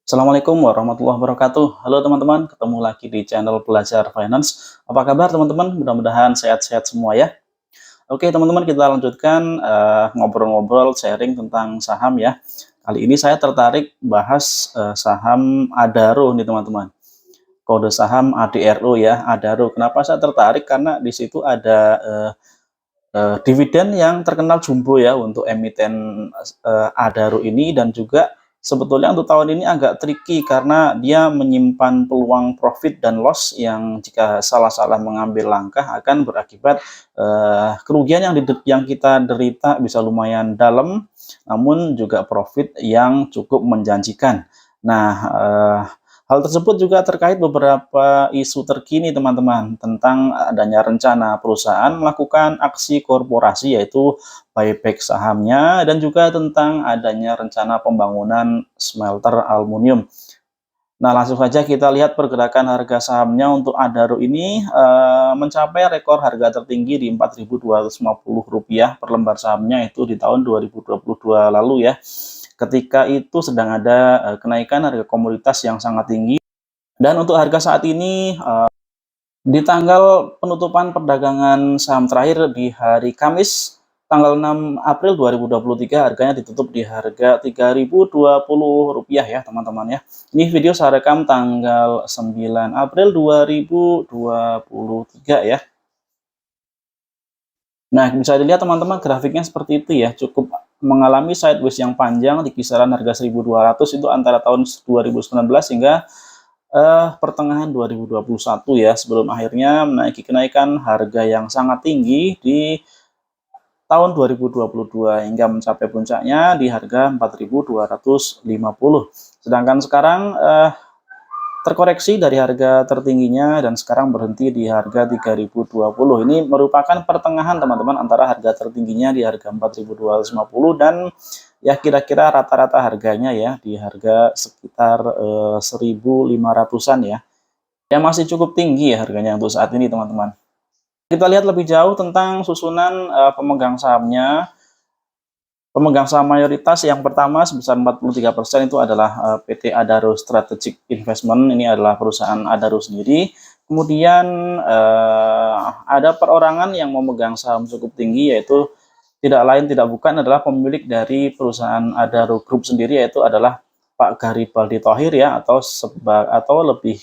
Assalamualaikum warahmatullahi wabarakatuh. Halo teman-teman, ketemu lagi di channel Belajar Finance. Apa kabar teman-teman? Mudah-mudahan sehat-sehat semua ya. Oke teman-teman, kita lanjutkan ngobrol-ngobrol sharing tentang saham ya. Kali ini saya tertarik bahas saham Adaro nih teman-teman. Kode saham ADRO ya, Adaro. Kenapa saya tertarik? Karena di situ ada dividen yang terkenal jumbo ya untuk emiten Adaro ini, dan juga sebetulnya untuk tahun ini agak tricky karena dia menyimpan peluang profit dan loss yang jika salah-salah mengambil langkah akan berakibat kerugian yang kita derita bisa lumayan dalam, namun juga profit yang cukup menjanjikan. Nah, hal tersebut juga terkait beberapa isu terkini teman-teman tentang adanya rencana perusahaan melakukan aksi korporasi yaitu buyback sahamnya, dan juga tentang adanya rencana pembangunan smelter aluminium. Nah, langsung saja kita lihat pergerakan harga sahamnya untuk Adaro ini mencapai rekor harga tertinggi di Rp4.250 per lembar sahamnya itu di tahun 2022 lalu ya. Ketika itu sedang ada kenaikan harga komoditas yang sangat tinggi, dan untuk harga saat ini di tanggal penutupan perdagangan saham terakhir di hari Kamis tanggal 6 April 2023 harganya ditutup di harga Rp3.020 ya teman-teman ya. Ini video saya rekam tanggal 9 April 2023 ya. Nah, bisa dilihat teman-teman grafiknya seperti itu ya, cukup mengalami sideways yang panjang di kisaran harga 1.200 itu antara tahun 2019 hingga pertengahan 2021 ya, sebelum akhirnya menaiki kenaikan harga yang sangat tinggi di tahun 2022 hingga mencapai puncaknya di harga 4.250. Sedangkan sekarang terkoreksi dari harga tertingginya dan sekarang berhenti di harga 3.020. Ini merupakan pertengahan teman-teman antara harga tertingginya di harga 4.250 dan ya kira-kira rata-rata harganya ya di harga sekitar 1.500-an ya. Yang masih cukup tinggi ya harganya untuk saat ini teman-teman. Kita lihat lebih jauh tentang susunan pemegang sahamnya. Pemegang saham mayoritas yang pertama sebesar 43% itu adalah PT Adaro Strategic Investment. Ini adalah perusahaan Adaro sendiri. Kemudian ada perorangan yang memegang saham cukup tinggi, yaitu tidak lain tidak bukan adalah pemilik dari perusahaan Adaro Group sendiri, yaitu adalah Pak Garibaldi Thohir ya, atau lebih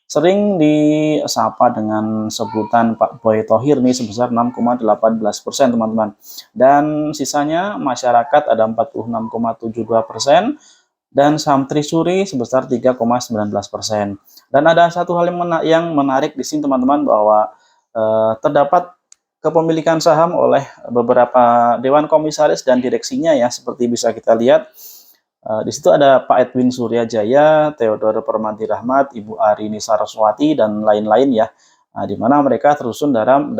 sering disapa dengan sebutan Pak Boy Thohir nih sebesar 6,18% teman-teman. Dan sisanya masyarakat ada 46,72% dan saham Trisuri sebesar 3,19%. Dan ada satu hal yang menarik di sini teman-teman, bahwa terdapat kepemilikan saham oleh beberapa dewan komisaris dan direksinya ya, seperti bisa kita lihat. Di situ ada Pak Edwin Suryajaya, Theodore Permati Rahmat, Ibu Arini Saraswati, dan lain-lain ya. Nah, di mana mereka tersusun dalam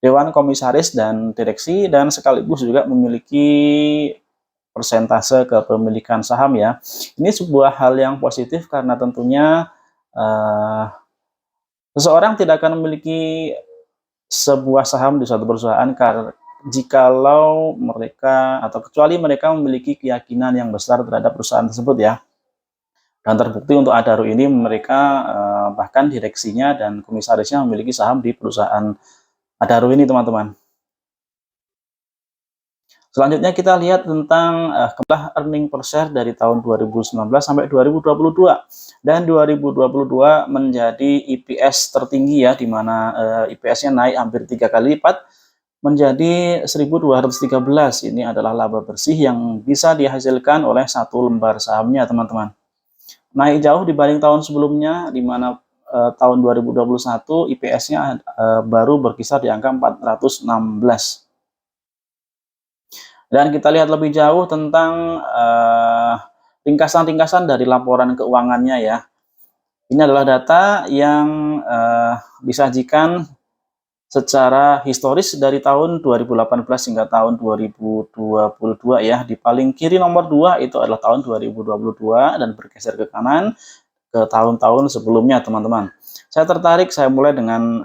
Dewan Komisaris dan Direksi, dan sekaligus juga memiliki persentase kepemilikan saham ya. Ini sebuah hal yang positif karena tentunya seseorang tidak akan memiliki sebuah saham di suatu perusahaan jikalau mereka atau kecuali mereka memiliki keyakinan yang besar terhadap perusahaan tersebut ya. Dan terbukti untuk Adaro ini mereka bahkan direksinya dan komisarisnya memiliki saham di perusahaan Adaro ini teman-teman. Selanjutnya kita lihat tentang earning per share dari tahun 2019 sampai 2022. Dan 2022 menjadi EPS tertinggi ya, di mana EPS-nya naik hampir 3 kali lipat menjadi 1.213. Ini adalah laba bersih yang bisa dihasilkan oleh satu lembar sahamnya teman-teman. Naik jauh dibanding tahun sebelumnya, di mana tahun 2021 IPS-nya baru berkisar di angka 416. Dan kita lihat lebih jauh tentang ringkasan-ringkasan dari laporan keuangannya ya. Ini adalah data yang disajikan secara historis dari tahun 2018 hingga tahun 2022 ya. Di paling kiri nomor 2 itu adalah tahun 2022 dan bergeser ke kanan ke tahun-tahun sebelumnya teman-teman. Saya tertarik, saya mulai dengan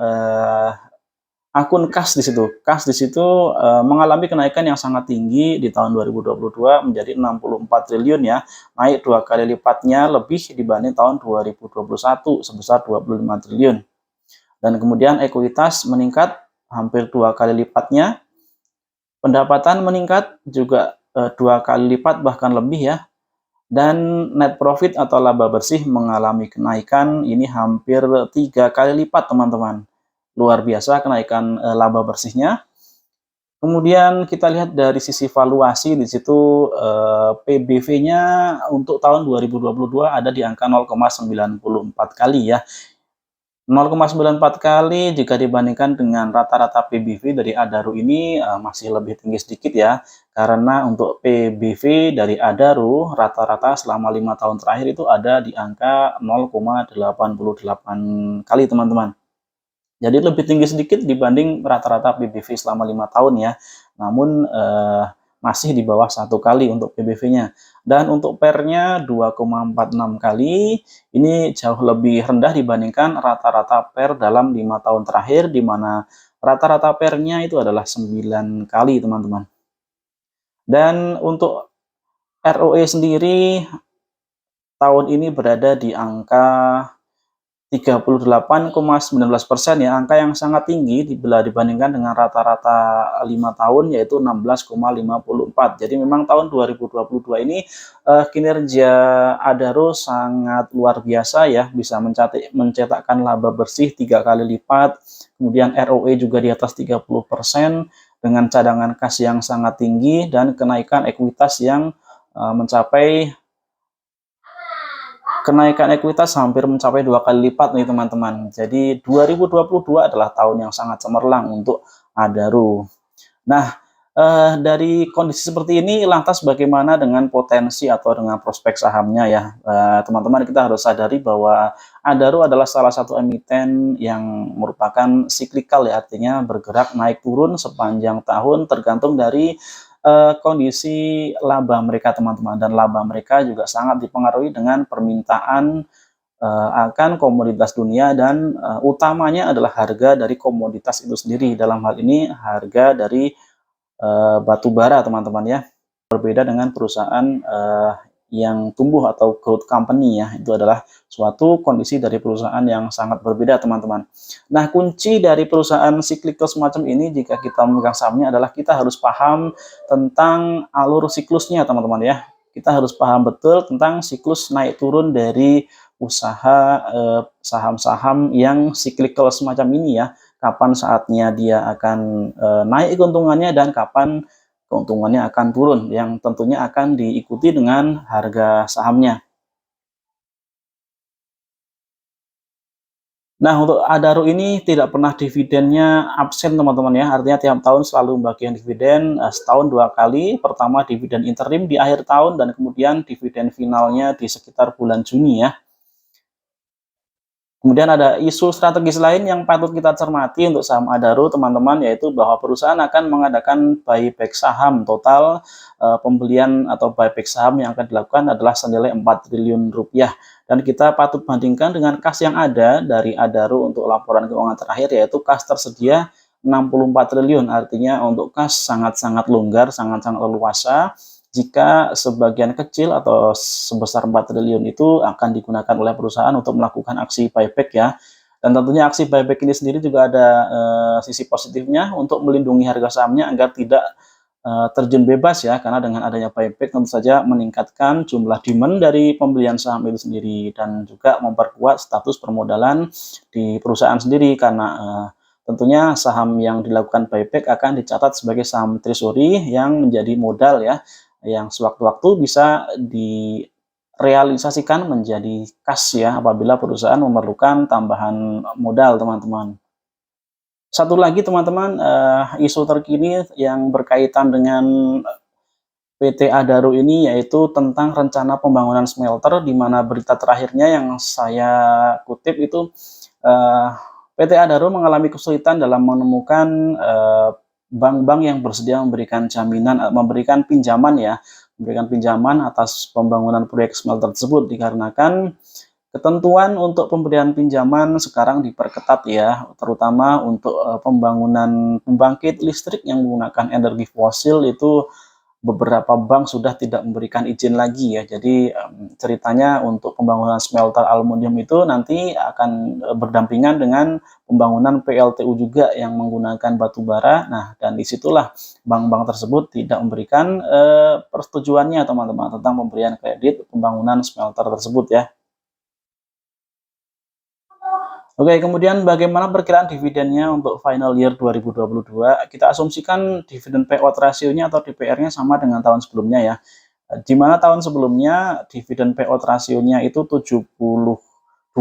akun kas di situ. Kas di situ mengalami kenaikan yang sangat tinggi di tahun 2022 menjadi 64 triliun ya, naik 2 kali lipatnya lebih dibanding tahun 2021 sebesar 25 triliun. Dan kemudian ekuitas meningkat hampir 2 kali lipatnya, pendapatan meningkat juga 2 kali lipat bahkan lebih ya, dan net profit atau laba bersih mengalami kenaikan ini hampir 3 kali lipat teman-teman. Luar biasa kenaikan laba bersihnya. Kemudian kita lihat dari sisi valuasi di situ PBV-nya untuk tahun 2022 ada di angka 0,94 kali ya. 0,94 kali jika dibandingkan dengan rata-rata PBV dari Adaro ini masih lebih tinggi sedikit ya. Karena untuk PBV dari Adaro rata-rata selama 5 tahun terakhir itu ada di angka 0,88 kali teman-teman. Jadi lebih tinggi sedikit dibanding rata-rata PBV selama 5 tahun ya. Namun masih di bawah 1 kali untuk PBV-nya. Dan untuk PER-nya 2,46 kali, ini jauh lebih rendah dibandingkan rata-rata PER dalam 5 tahun terakhir, di mana rata-rata PER-nya itu adalah 9 kali teman-teman. Dan untuk ROE sendiri tahun ini berada di angka 38,19% ya, angka yang sangat tinggi bila dibandingkan dengan rata-rata 5 tahun yaitu 16,54. Jadi memang tahun 2022 ini kinerja Adaro sangat luar biasa ya, bisa mencetakkan laba bersih 3 kali lipat, kemudian ROE juga di atas 30% dengan cadangan kas yang sangat tinggi dan kenaikan ekuitas yang mencapai kenaikan ekuitas hampir mencapai 2 kali lipat nih teman-teman. Jadi 2022 adalah tahun yang sangat cemerlang untuk Adaro. Nah, dari kondisi seperti ini lantas bagaimana dengan potensi atau dengan prospek sahamnya ya. Teman-teman kita harus sadari bahwa Adaro adalah salah satu emiten yang merupakan cyclical ya, artinya bergerak naik turun sepanjang tahun tergantung dari kondisi laba mereka teman-teman, dan laba mereka juga sangat dipengaruhi dengan permintaan akan komoditas dunia dan utamanya adalah harga dari komoditas itu sendiri, dalam hal ini harga dari batu bara teman-teman ya. Berbeda dengan perusahaan yang tumbuh atau growth company ya, itu adalah suatu kondisi dari perusahaan yang sangat berbeda teman-teman. Nah, kunci dari perusahaan cyclical semacam ini jika kita memegang sahamnya adalah kita harus paham tentang alur siklusnya teman-teman ya. Kita harus paham betul tentang siklus naik turun dari usaha saham-saham yang cyclical semacam ini ya. Kapan saatnya dia akan naik keuntungannya dan kapan keuntungannya akan turun, yang tentunya akan diikuti dengan harga sahamnya. Nah, untuk Adaro ini tidak pernah dividennya absen teman-teman ya, artinya tiap tahun selalu membagikan dividen setahun 2 kali, pertama dividen interim di akhir tahun dan kemudian dividen finalnya di sekitar bulan Juni ya. Kemudian ada isu strategis lain yang patut kita cermati untuk saham Adaro teman-teman, yaitu bahwa perusahaan akan mengadakan buyback saham. Total pembelian atau buyback saham yang akan dilakukan adalah senilai 4 triliun rupiah. Dan kita patut bandingkan dengan kas yang ada dari Adaro untuk laporan keuangan terakhir, yaitu kas tersedia 64 triliun. Artinya untuk kas sangat-sangat longgar, sangat-sangat leluasa jika sebagian kecil atau sebesar 4 triliun itu akan digunakan oleh perusahaan untuk melakukan aksi buyback ya. Dan tentunya aksi buyback ini sendiri juga ada sisi positifnya untuk melindungi harga sahamnya agar tidak terjun bebas ya, karena dengan adanya buyback tentu saja meningkatkan jumlah demand dari pembelian saham itu sendiri dan juga memperkuat status permodalan di perusahaan sendiri, karena tentunya saham yang dilakukan buyback akan dicatat sebagai saham treasury yang menjadi modal ya, yang sewaktu-waktu bisa direalisasikan menjadi kas ya apabila perusahaan memerlukan tambahan modal teman-teman. Satu lagi teman-teman, isu terkini yang berkaitan dengan PT Adaro ini yaitu tentang rencana pembangunan smelter, di mana berita terakhirnya yang saya kutip itu PT Adaro mengalami kesulitan dalam menemukan bank-bank yang bersedia memberikan jaminan, memberikan pinjaman ya, memberikan pinjaman atas pembangunan proyek smelter tersebut, dikarenakan Ketentuan untuk pemberian pinjaman sekarang diperketat ya, terutama untuk pembangunan pembangkit listrik yang menggunakan energi fosil itu beberapa bank sudah tidak memberikan izin lagi ya. Jadi ceritanya untuk pembangunan smelter aluminium itu nanti akan berdampingan dengan pembangunan PLTU juga yang menggunakan batu bara. Nah, dan disitulah bank-bank tersebut tidak memberikan persetujuannya teman-teman tentang pemberian kredit pembangunan smelter tersebut ya. Oke, kemudian bagaimana perkiraan dividennya untuk final year 2022? Kita asumsikan dividen payout ratio-nya atau DPR-nya sama dengan tahun sebelumnya ya. Di mana tahun sebelumnya dividen payout ratio-nya itu 72,49%.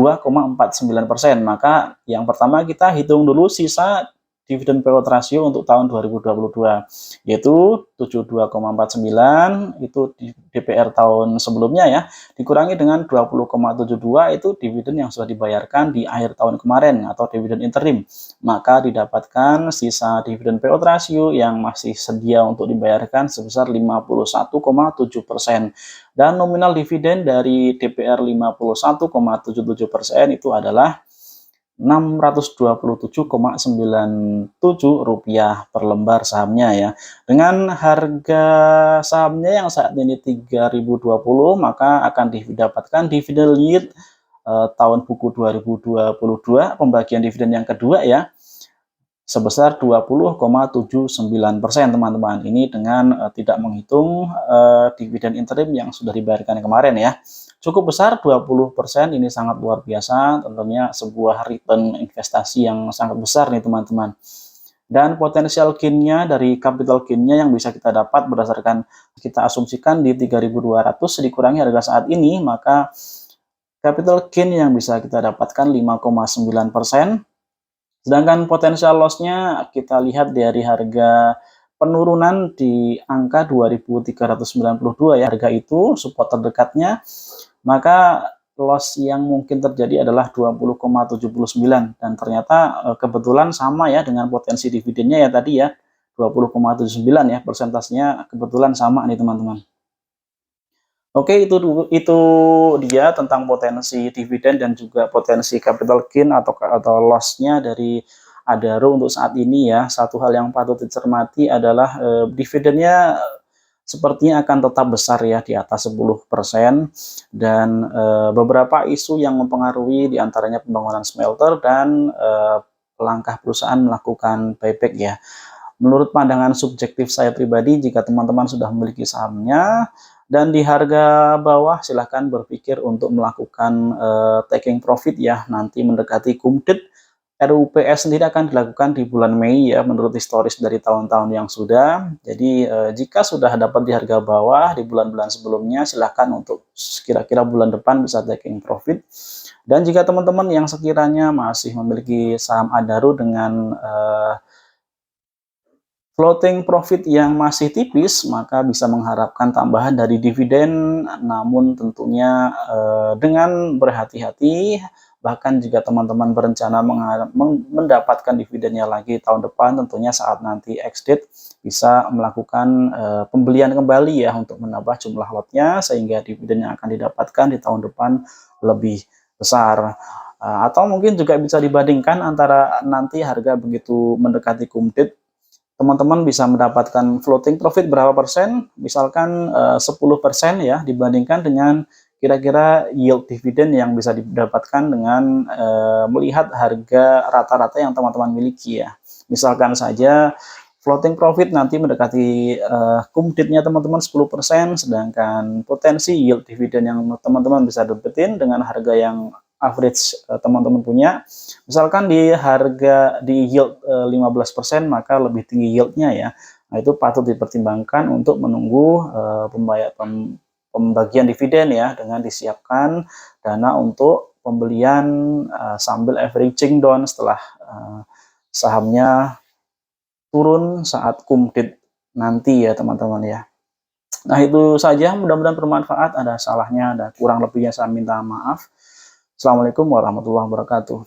Maka yang pertama kita hitung dulu sisa dividen payout ratio untuk tahun 2022, yaitu 72,49 itu di DPR tahun sebelumnya ya, dikurangi dengan 20,72 itu dividen yang sudah dibayarkan di akhir tahun kemarin atau dividen interim. Maka didapatkan sisa dividen payout ratio yang masih sedia untuk dibayarkan sebesar 51,7%. Dan nominal dividen dari DPR 51,77% itu adalah Rp627,97 per lembar sahamnya ya. Dengan harga sahamnya yang saat ini 3.020, maka akan didapatkan dividen yield tahun buku 2022 pembagian dividen yang kedua ya, sebesar 20,79% teman-teman. Ini dengan tidak menghitung dividen interim yang sudah dibayarkan kemarin ya. Cukup besar 20%, ini sangat luar biasa, tentunya sebuah return investasi yang sangat besar nih teman-teman. Dan potensial gain-nya dari capital gain-nya yang bisa kita dapat berdasarkan kita asumsikan di 3.200 dikurangi harga saat ini, maka capital gain yang bisa kita dapatkan 5,9%. Sedangkan potensial loss-nya kita lihat dari harga penurunan di angka 2.392 ya, harga itu support terdekatnya, maka loss yang mungkin terjadi adalah 20,79 dan ternyata kebetulan sama ya dengan potensi dividennya ya tadi ya, 20,79 ya, persentasenya kebetulan sama nih teman-teman. Oke, itu dia tentang potensi dividen dan juga potensi capital gain atau loss-nya dari Adaro untuk saat ini ya. Satu hal yang patut dicermati adalah dividennya sepertinya akan tetap besar ya di atas 10%, dan beberapa isu yang mempengaruhi diantaranya pembangunan smelter dan langkah perusahaan melakukan buyback ya. Menurut pandangan subjektif saya pribadi, jika teman-teman sudah memiliki sahamnya dan di harga bawah, silahkan berpikir untuk melakukan taking profit ya. Nanti mendekati kumdit, RUPS sendiri akan dilakukan di bulan Mei ya, menurut historis dari tahun-tahun yang sudah. Jadi jika sudah dapat di harga bawah di bulan-bulan sebelumnya, silahkan untuk kira-kira bulan depan bisa taking profit. Dan jika teman-teman yang sekiranya masih memiliki saham Adaro dengan floating profit yang masih tipis, maka bisa mengharapkan tambahan dari dividen, namun tentunya dengan berhati-hati. Bahkan jika teman-teman berencana mendapatkan dividennya lagi tahun depan, tentunya saat nanti exit bisa melakukan pembelian kembali ya untuk menambah jumlah lotnya, sehingga dividen yang akan didapatkan di tahun depan lebih besar. Atau mungkin juga bisa dibandingkan antara nanti harga begitu mendekati kumdit, teman-teman bisa mendapatkan floating profit berapa persen, misalkan 10% ya, dibandingkan dengan kira-kira yield dividen yang bisa didapatkan dengan melihat harga rata-rata yang teman-teman miliki ya. Misalkan saja floating profit nanti mendekati kumditnya teman-teman 10%, sedangkan potensi yield dividen yang teman-teman bisa dapetin dengan harga yang average teman-teman punya, misalkan di harga di yield 15%, maka lebih tinggi yieldnya ya. Nah, itu patut dipertimbangkan untuk menunggu pembagian dividen ya, dengan disiapkan dana untuk pembelian sambil averaging down setelah sahamnya turun saat kumdit nanti ya teman-teman ya. Nah, itu saja, mudah-mudahan bermanfaat. Ada salahnya, ada kurang lebihnya saya minta maaf. Assalamualaikum warahmatullahi wabarakatuh.